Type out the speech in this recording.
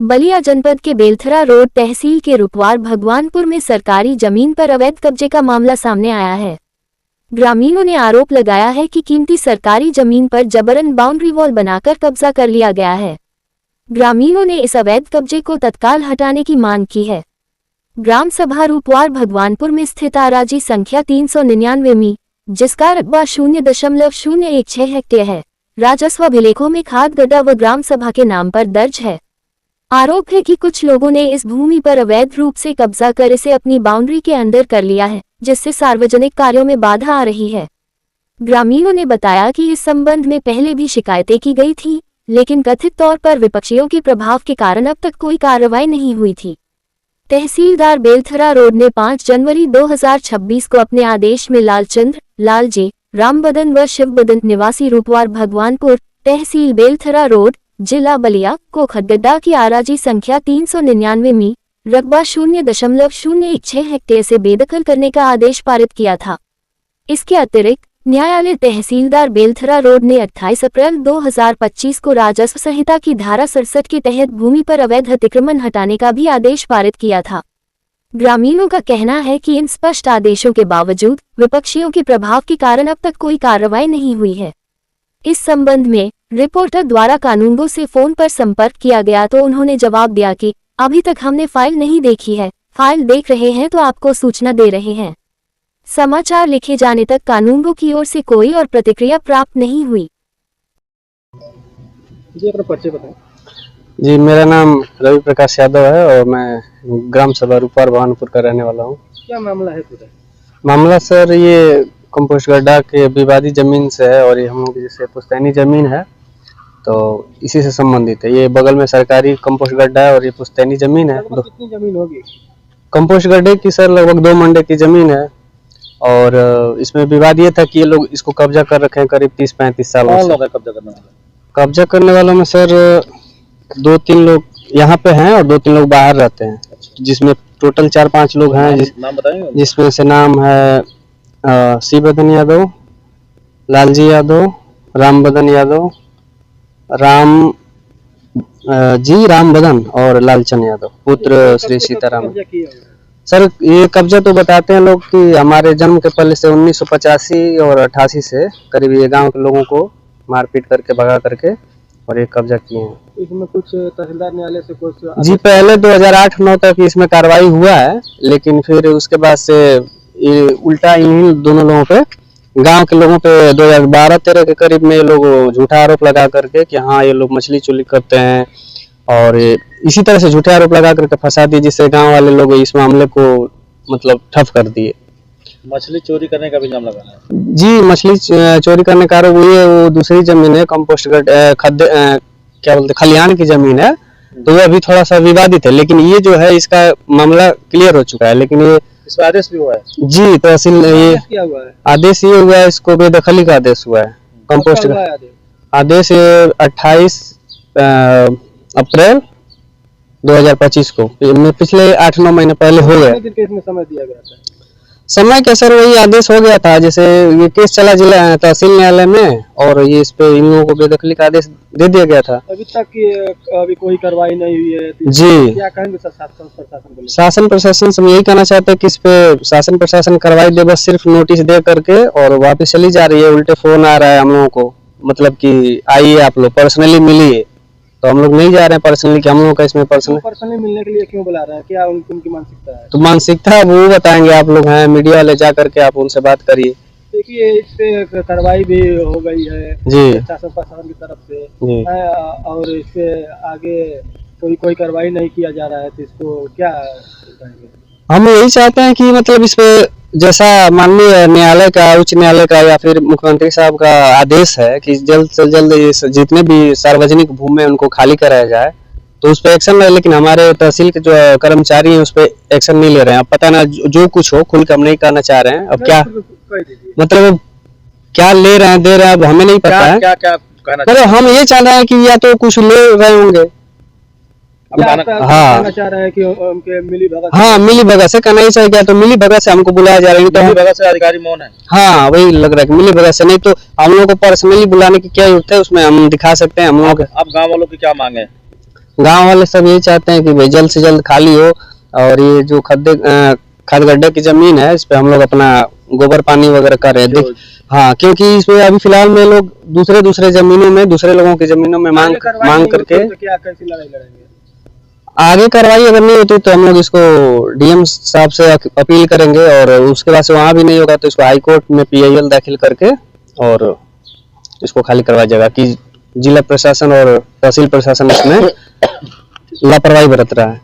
बलिया जनपद के बेलथरा रोड तहसील के रुपवार भगवानपुर में सरकारी जमीन पर अवैध कब्जे का मामला सामने आया है। ग्रामीणों ने आरोप लगाया है कि कीमती सरकारी जमीन पर जबरन बाउंड्री वॉल बनाकर कब्जा कर लिया गया है। ग्रामीणों ने इस अवैध कब्जे को तत्काल हटाने की मांग की है। ग्राम सभा रुपवार भगवानपुर में स्थित आराजी संख्या 399 मी, जिसका रकबा 0.016 हेक्टेयर है, राजस्व अभिलेखों में खाद गड्ढा व ग्राम सभा के नाम पर दर्ज है। आरोप है कि कुछ लोगों ने इस भूमि पर अवैध रूप से कब्जा कर इसे अपनी बाउंड्री के अंदर कर लिया है, जिससे सार्वजनिक कार्यों में बाधा आ रही है। ग्रामीणों ने बताया कि इस संबंध में पहले भी शिकायतें की गई थी, लेकिन कथित तौर पर विपक्षियों के प्रभाव के कारण अब तक कोई कार्रवाई नहीं हुई थी। तहसीलदार बेलथरा रोड ने 5 जनवरी 2026 को अपने आदेश में लालचंद्र, लालजी, रामबदन व शिवबदन निवासी रुपवार भगवानपुर, तहसील बेलथरा रोड, जिला बलिया को खदगड्ढा की आराजी संख्या 399 मी, रकबा 0.016 हेक्टेयर से बेदखल करने का आदेश पारित किया था। इसके अतिरिक्त न्यायालय तहसीलदार बेलथरा रोड ने 28 अप्रैल 2025 को राजस्व संहिता की धारा 67 के तहत भूमि पर अवैध अतिक्रमण हटाने का भी आदेश पारित किया था। ग्रामीणों का कहना है कि इन स्पष्ट आदेशों के बावजूद विपक्षियों के प्रभाव के कारण अब तक कोई कार्रवाई नहीं हुई है। इस संबंध में रिपोर्टर द्वारा कानूनगो से फोन पर संपर्क किया गया तो उन्होंने जवाब दिया कि अभी तक हमने फाइल नहीं देखी है, फाइल देख रहे हैं तो आपको सूचना दे रहे हैं। समाचार लिखे जाने तक कानूनगो की ओर से कोई और प्रतिक्रिया प्राप्त नहीं हुई। जी अपना परिचय बताएं। जी मेरा नाम रवि प्रकाश यादव है और मैं ग्राम सभा रुपवार भगवानपुर का रहने वाला हूँ। क्या मामला है पूरा? मामला सर ये कंपोस्ट गड्ढा के विवादी जमीन से है और ये हम लोग जैसे पुश्तैनी जमीन है तो इसी से संबंधित है। ये बगल में सरकारी कंपोस्ट गड्ढा है और ये पुश्तैनी जमीन है। कितनी जमीन होगी? कंपोस्ट गड्ढे की सर लगभग 2 मंडे की जमीन है और इसमें विवाद ये था कि ये लोग इसको कब्जा कर रखे हैं करीब 30-35 सालों से। कब्जा करने वालों में सर 2-3 लोग यहाँ पे हैं और 2-3 लोग बाहर रहते हैं, जिसमें टोटल 4-5 लोग हैं। नाम बताएंगे? जिसमें से नाम है शिवबदन यादव, लालजी यादव, रामबदन यादव, रामबदन और लालचंद यादव, पुत्र श्री सीताराम। सर ये कब्जा तो बताते हैं लोग कि हमारे जन्म के पहले से 1985 और 88 से करीब ये गांव के लोगों को मारपीट करके भगा करके और ये कब्जा किए हैं। इसमें कुछ तहसीलदार न्यायालय से कुछ जी पहले 2008-9 तक इसमें कार्रवाई हुआ है, लेकिन फिर उसके बाद से ये उल्टा इन्हीं दोनों लोगों पे, गांव के लोगों पे 2012-13 के करीब में ये लोग झूठा आरोप लगा करके कि हाँ ये लोग मछली चोरी करते हैं और इसी तरह से झूठे आरोप लगा करके फंसा दिए, जिससे गांव वाले लोग इस मामले को मतलब ठप कर दिए। मछली चोरी करने का भी इल्जाम लगा है? जी मछली चोरी करने का आरोप वो दूसरी जमीन है, कंपोस्ट क्या बोलते खलिहान की जमीन है, तो ये अभी थोड़ा सा विवादित है। लेकिन ये जो है इसका मामला क्लियर हो चुका है। लेकिन ये इस पर आदेश भी हुआ है? जी तहसील ये क्या हुआ है? आदेश ये हुआ है, इसको बेदखली का आदेश हुआ है। कंपोस्ट का आदेश 28 अप्रैल 2025 को, पिछले 8-9 महीने पहले हो गया। इसमें समय दिया गया था? समय का सर वही आदेश हो गया था, जैसे ये केस चला जिला तहसील न्यायालय में और ये इस पे इन लोगों को बेदखली का आदेश दे दिया गया था। अभी तक अभी कोई कार्रवाई नहीं हुई है जी। क्या कहेंगे शासन प्रशासन? शासन प्रशासन से हम यही कहना चाहते हैं कि इस पे शासन प्रशासन कार्रवाई दे, बस सिर्फ नोटिस दे करके और वापस चली जा रही है। उल्टे फोन आ रहा है हम लोगों को, मतलब कि आइए आप लोग पर्सनली मिलिए, तो हम लोग नहीं जा रहे हैं पर्सनली कि हम लोगों का इसमें पर्सनली मिलने के लिए क्यों बुला रहे हैं? क्या उनकी मानसिकता है? तो मानसिकता वो बताएंगे, आप लोग हैं मीडिया वाले, जा करके आप उनसे बात करिए। देखिए इस पे कार्रवाई भी हो गई है जी शासन प्रशासन की तरफ से जी। और इस पे आगे कोई कार्रवाई नहीं किया जा रहा है, तो इसको क्या कहेंगे? हम यही चाहते हैं कि मतलब इस पे जैसा माननीय न्यायालय का, उच्च न्यायालय का या फिर मुख्यमंत्री साहब का आदेश है कि जल्द से जल्द जितने भी सार्वजनिक भूमि उनको खाली कराया जाए, तो उस पर एक्शन रहे। लेकिन हमारे तहसील के जो कर्मचारी हैं उस पर एक्शन नहीं ले रहे हैं। अब पता ना जो कुछ हो, खुल के हम नहीं कहना चाह रहे हैं। अब क्या मतलब क्या ले रहे हैं, दे रहे हैं, अब हमें नहीं पता है। क्या हम ये चाह रहे हैं कि या तो कुछ ले रहे होंगे, हाँ चाह रहे हैं कि उनके मिली भगत, हाँ मिली भगत से कहना ही चाहिए। क्या तो मिली भगत से हमको बुलाया जा रहा है, तो मिली भगत से अधिकारी मौन है। हाँ वही लग रहा है कि मिली भगत से, नहीं तो हम लोगों को पर्सनली बुलाने की क्या जरूरत है, उसमें हम दिखा सकते हैं हम लोग। अब गाँव वालों की क्या मांग है? गांव वाले सब यही चाहते हैं कि भाई जल्द से जल्द खाली हो, और ये जो खाद गड्ढे की जमीन है इस पे हम लोग अपना गोबर पानी वगैरह कर रहे हैं। हाँ, क्योंकि इसमें अभी फिलहाल में लोग दूसरे जमीनों में, दूसरे लोगों की जमीनों में मांग करके तो क्या कैसी लड़ाई लड़ेंगे? आगे कार्रवाई अगर नहीं होती तो हम लोग इसको डीएम साहब से अपील करेंगे, और उसके बाद से वहां भी नहीं होगा तो इसको हाई कोर्ट में PIL दाखिल करके और इसको खाली करवाया जाएगा कि जिला प्रशासन और तहसील प्रशासन इसमें लापरवाही बरत रहा है।